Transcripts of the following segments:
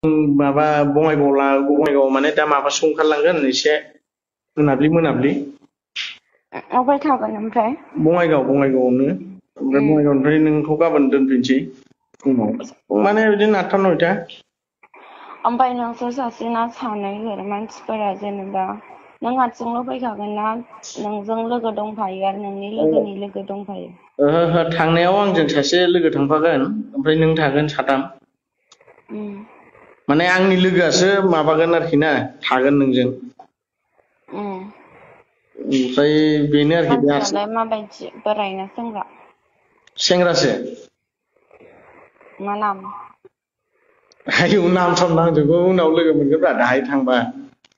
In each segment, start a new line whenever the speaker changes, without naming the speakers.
माबा बङाइगाव माने दा माबासो ओंखारलांगोन एसे मोनाब्लि
अबाय थागोन ओमफ्राय?
बङाइगावआवनो ओमफ्राय बङाइगावनिफ्राय नोंखौ गाबोन दोनफैनोसै फुङाव माने बिदिनो 8टा 9टा।
ओमफ्राय नोंसोर सासे ना सानै मानसिफोरा जेनेबा नों हारसिंल' फैखागोन ना नोंजों लोगो दंफायो आरो नोंनि लोगोनि लोगो दंफायो?
ओहो थांनायाव आंजों सासे लोगो थांफागोन ओमफ्राय नों थागोन साथाम। माने आंनि लोगोआसो माबागोन आरोखि ना थागोन नोंजों। ओमफ्राय बेनो आरोखि बे हारसिं।
मानसियालाय माबायदि बोराय ना सेंग्रा?
सेंग्रासो।
मा नाम?
आयौ नाम साम नांजोबगौ उनाव लोगो मोनगोनब्रा दाहाय थांबा।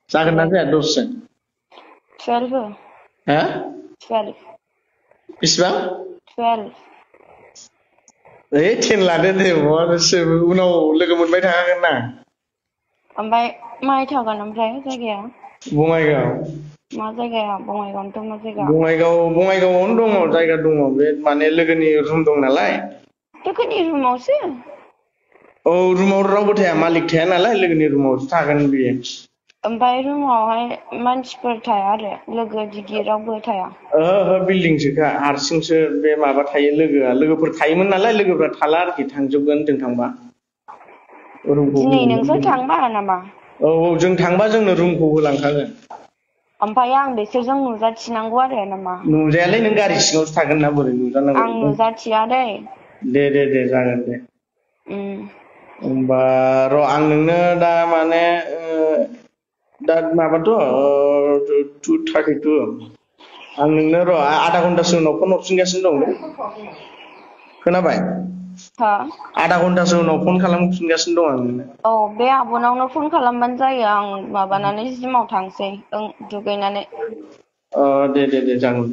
जागोन ना जाया दसजन?
12 हो।
हा?
12।
बेसेबां?
12।
10 लादो दे उनाव लोगो मोनबाय थाखागोन ना।
ओमफ्राय माहाय थागोन ओमफ्राय जायगाया?
बङाइगाव।
मा जायगाया बङाइगावनोथ' मा जायगा?
बङाइगावआवनो दङ जायगा दङ बे माने लोगोनि रुम दं नालाय।
लोगोनि रुमावसो?
औ रुमाव रावबो थाया मालिक थाया नालाय लोगोनि रुमावसो थागोन बियो।
ओमफ्राय रुमावहाय मानसिफोर थाया आरो लोगो दिगि रावबो थाया?
ओहो बिल्डिंसोखा हारसिंसो बे माबा थायो लोगोफोर थायोमोन नालाय लोगोफ्रा थाला आरोखि थांजोबगोन जों थांबा। रुमखौ
दिनै नोंसोर
होलांगोन।
थांबा नामा?
औ जों थांबा जोंनो रुमखौ होलांखागोन।
ओमफ्राय आं बिसोरजों नुजाथिनांगौ आरो नामा?
नुजायालै नों गारि सिङावसो थागोन ना बोरै नुजानांगौ।
आं नुजाथिया दै।
दे जागोन दे। होमबा र' आं नोंनो दा माने दा माबाथ' 2:32 आं नोंनो र' आधा घन्टासो उनाव फन हरफिनगासिनो दं दे। खोनाबाय?
हा?
आधा घन्टासो उनाव फन खालामफिनगासिनो दं आं नोंनो।
औ बे आब'नावनो फन खालामबानो जायो आं माबानानै जिमाव थांसै दुगैनानै।
दे जागोन।